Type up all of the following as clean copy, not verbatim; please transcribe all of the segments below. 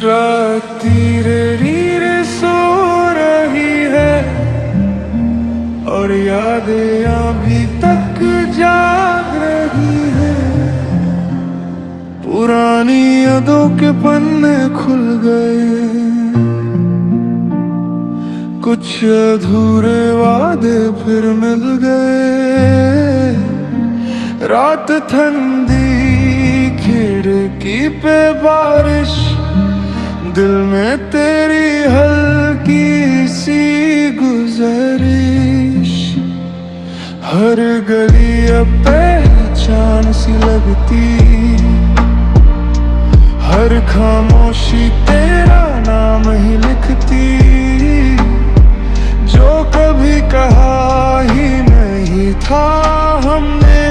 रात धीरे धीरे सो रही है और यादें अभी तक जाग रही है। पुरानी यादों के पन्ने खुल गए, कुछ अधूरे वादे फिर मिल गए। रात ठंडी, खिड़की पे बारिश, दिल में तेरी हल्की सी गुज़रिश। हर गली अब पहचान सी लगती, हर खामोशी तेरा नाम ही लिखती। जो कभी कहा ही नहीं था हमने,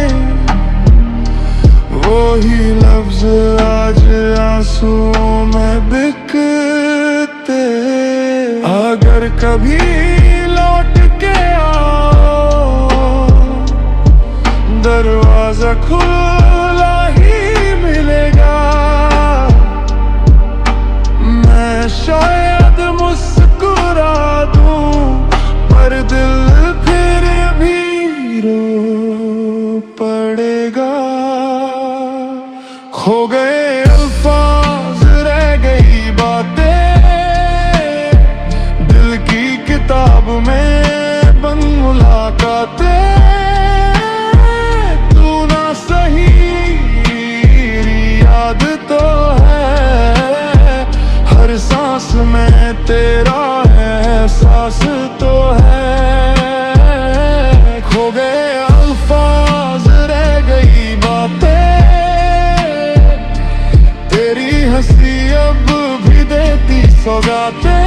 वो ही लफ्ज आज आंसुओं में बिकते। अगर कभी लौट के आओ, दरवाजा खुला ही मिलेगा। मैं शायद मुस्कुरा दूं, पर दिल फिर भी रो पड़ेगा। खो गए अल्फाज, रह गई बातें, दिल की किताब में बंद मुलाकातें। तू ना सही याद तो है, हर सांस में तेरा एहसास तो है। खो गए अल्फाज, रह गई बातें, तेरी हंसी अब भी देती सौगातें।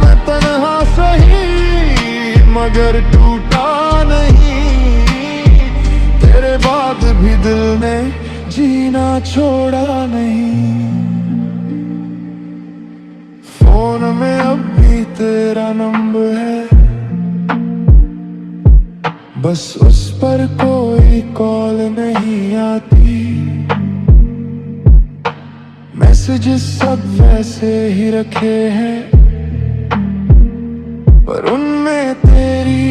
मैं तन्हा सही मगर टूटा नहीं, तेरे बाद भी दिल ने जीना छोड़ा नहीं। फोन में अब भी तेरा नंबर है, बस उस पर कोई कॉल नहीं आती। मैसेजेस सब वैसे ही रखे हैं, पर उनमें तेरी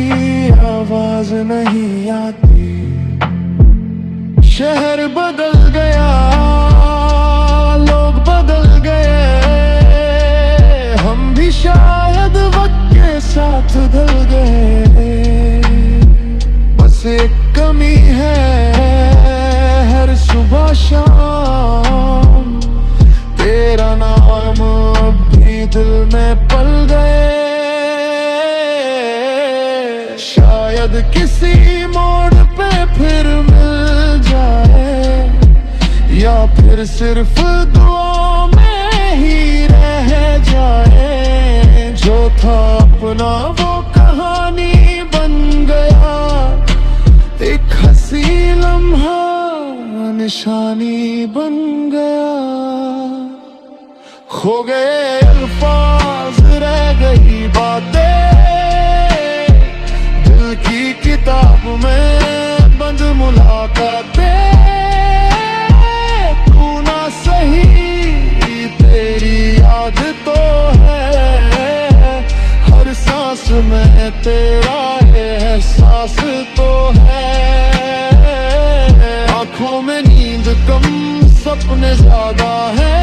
आवाज नहीं आती। शहर बदल गया, लोग बदल गए, हम भी शायद वक्त के साथ ढल गए। बस एक कमी है, हर सुबह शाम तेरा नाम अब भी दिल में पल गए। शायद किसी मोड़ पे फिर मिल जाए, या फिर सिर्फ दुआ में ही रह जाए। जो था अपना वो कहानी बन गया, एक हंसी लम्हा निशानी बन गया। खो गए अल्फाज, रह गई बातें, दिल की किताब में बंद मुलाकातें। तू ना सही तेरी याद तो है, हर सांस में तेरा एहसास तो है। आंखों में नींद कम, सपने ज्यादा है,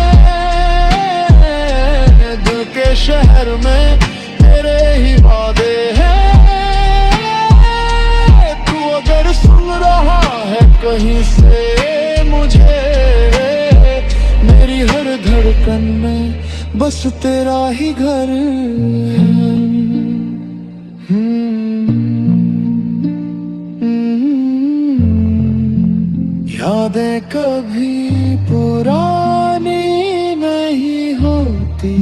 दिल के शहर में तेरे ही वादे हैं। तू अगर सुन रहा है कहीं से मुझे, मेरी हर धड़कन में बस तेरा ही घर। यादें कभी पुरानी नहीं होती,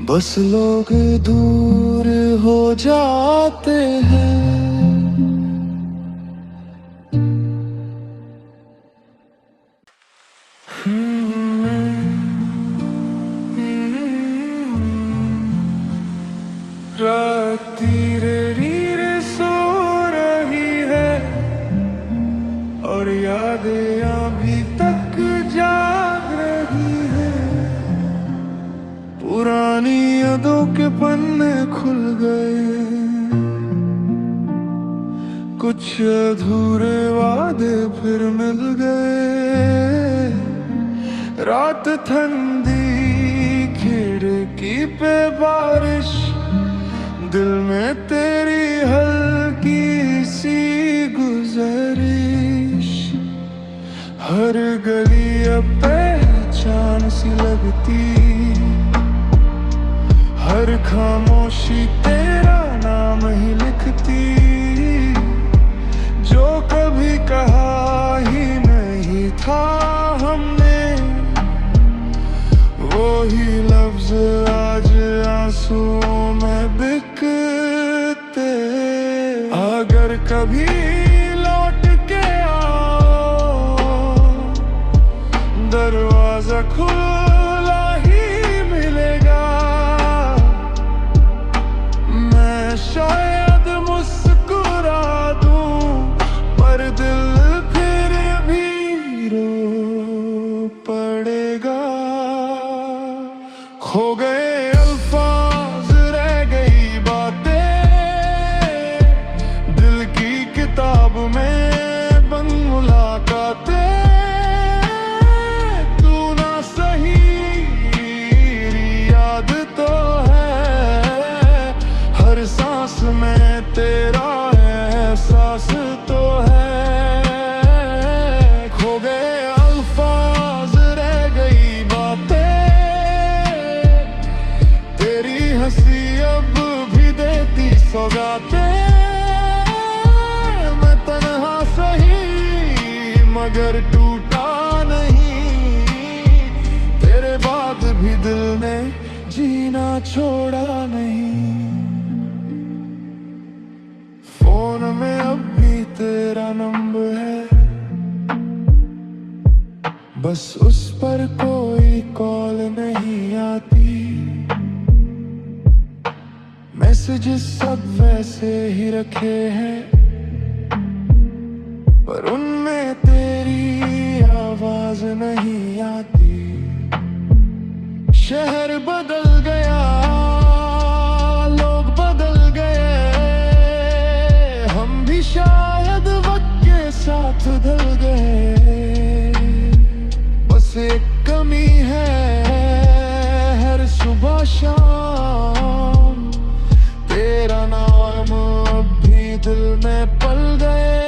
बस लोग दूर हो जाते हैं। रात धीरे धीरे सो रही कुछ अधूरे वादे फिर मिल गए। रात ठंडी, खिड़की पे बारिश, दिल में तेरी हल्की सी गुज़रिश। हर गली अब पहचान सी लगती, हर खामोशी तेरा नाम ही लिखती। जो कभी कहा ही नहीं था हमने, वो ही लफ्ज आज आंसुओं में बिकते। अगर कभी लौट के आओ, दरवाजा खुला ही मिलेगा। मैं शायद मुस्कुरा दूं, पर दिल फिर भी रो पड़ेगा। खो गए अल्फाज, रह गई बातें, दिल की किताब में बंद मुलाकातें। तू ना सही याद तो है, हर सांस में तेरा एहसास तो है। खो गए अल्फाज, रह गई बातें, तेरी हंसी अब भी देती सौगातें। मैं तन्हा सही मगर टूटा नहीं, तेरे बाद भी दिल ने जीना छोड़ा नहीं। फोन में अब भी तेरा नंबर है, बस उस पर कोई कॉल नहीं आती। मैसेजेस सब वैसे ही रखे हैं, पर उनमें तेरी आवाज नहीं आती। शहर बदल गया, लोग बदल गए, हम भी शायद वक्त के साथ ढल गए। बस एक कमी है, हर सुबह शाम तेरा नाम अब भी दिल में पल गए।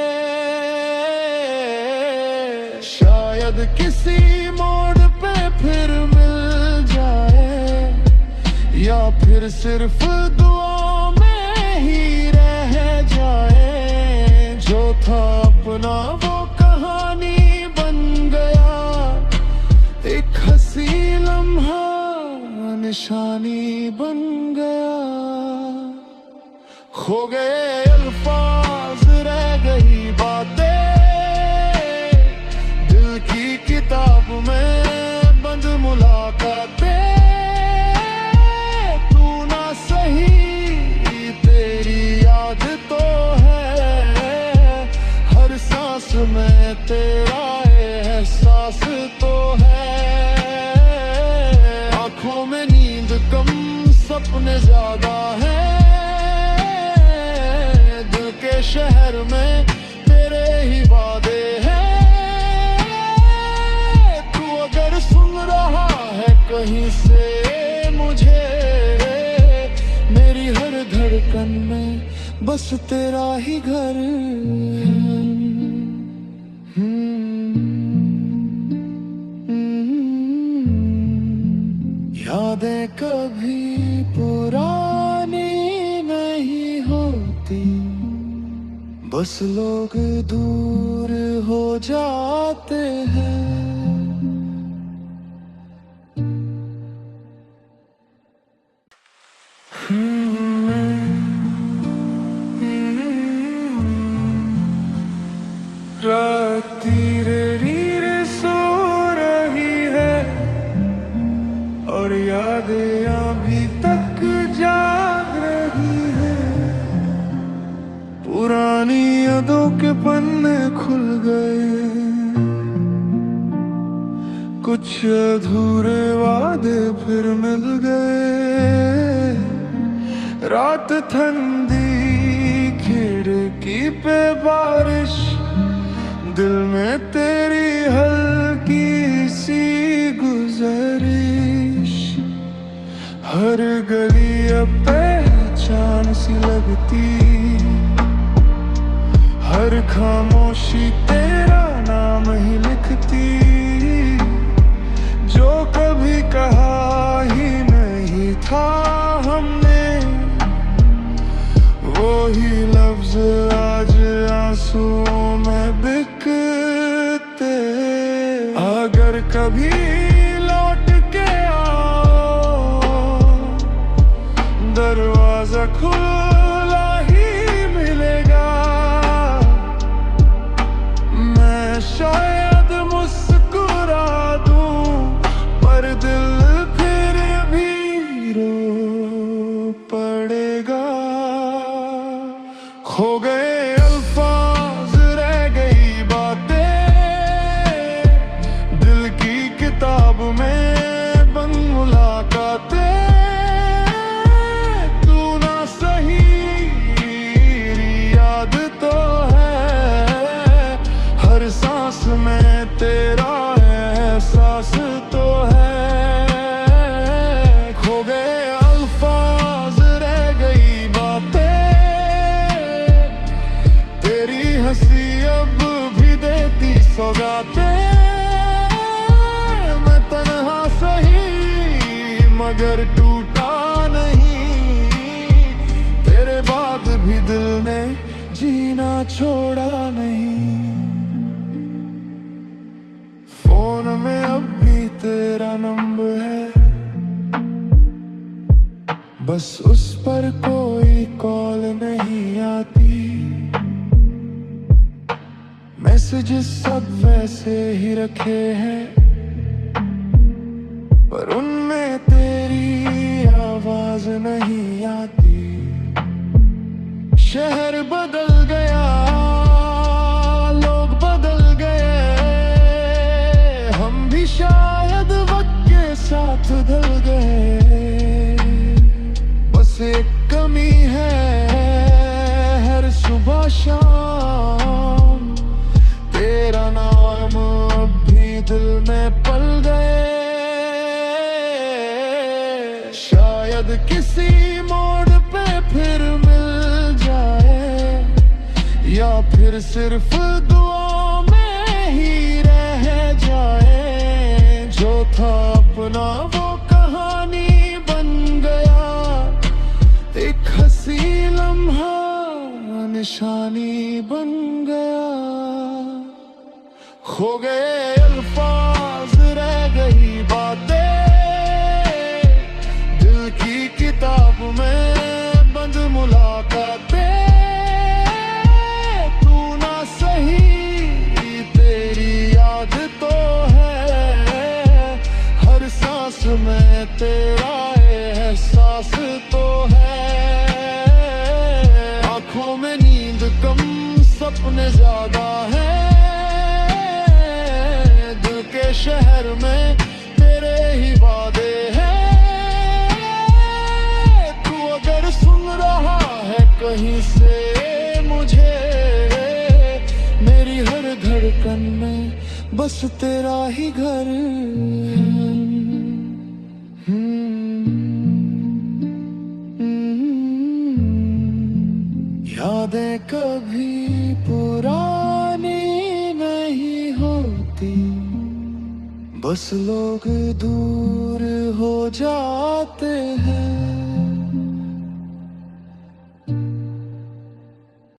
शायद किसी मोड़ पे फिर मिल जाए, या फिर सिर्फ दुआ में ही रह जाए। जो था अपना वो कहानी बन गया, एक हंसी लम्हा निशानी बन गया। खो गए अल्फाज, रह गई बातें, दिल की किताब में बंद मुलाकातें। तू ना सही तेरी याद तो है, हर सांस में तेरा एहसास तो है। आंखों में नींद कम, सपने ज्यादा है, शहर में तेरे ही वादे हैं। तू अगर सुन रहा है कहीं से मुझे, मेरी हर धड़कन में बस तेरा ही घर। यादें कभी पुरानी नहीं होती, बस लोग दूर हो जाते हैं। रात धीरे धीरे सो रही है, और यादें अभी तक जाग रही है। पुरानी यादों के पन्ने खुल गए, कुछ अधूरे वादे फिर मिल गए। रात ठंडी, खिड़की पे पे बारिश, दिल में तेरी हल्की सी गुजरिश, हर गली अब पहचान सी लगती, हर खामोशी तेरा नाम ही लिखती, जो कभी कहा ही नहीं था हमने, वो ही लफ्ज आज आंसुओं में बिकते। अगर कभी लौट के आओ, दरवाजा खुला ही मिलेगा, मैं शायद मुस्कुरा दूं, पर दिल फिर भी रो पड़ेगा। खो गए अल्फाज, रह गई बातें, दिल की किताब में बंद मुलाकातें, तू ना सही याद तो है, हर सांस में तेरा एहसास तो है। खो गए अल्फाज, रह गई बातें, हंसी अब भी देती सौगातें, मैं तन्हा सही मगर टूटा नहीं, तेरे बाद भी दिल ने जीना छोड़ा नहीं। फोन में अब भी तेरा नंबर है, बस उस पर कोई कॉल नहीं आती, मैसेजेस सब वैसे ही रखे हैं, पर उनमें तेरी आवाज नहीं आती। शहर बदल गया, लोग बदल गए, हम भी शायद वक्त के साथ ढल गए, बस एक कमी है, हर सुबह शाम तेरा नाम अब भी दिल में पल गए। शायद किसी मोड़ पे फिर मिल जाए, या फिर सिर्फ दुआ में ही रह जाए, जो था अपना वो कहानी बन गया, एक हंसी लम्हा निशानी बन गया। खो गए अल्फाज, रह गई बातें, दिल की किताब में बंद मुलाकातें, तू ना सही तेरी याद तो है, हर सांस में तेरा एहसास तो है। आंखों में नींद कम, सपने ज्यादा है, शहर में तेरे ही वादे हैं, तू अगर सुन रहा है कहीं से मुझे, मेरी हर धड़कन में बस तेरा ही घर। यादें कभी पुरानी नहीं होती, बस लोग दूर हो जाते हैं।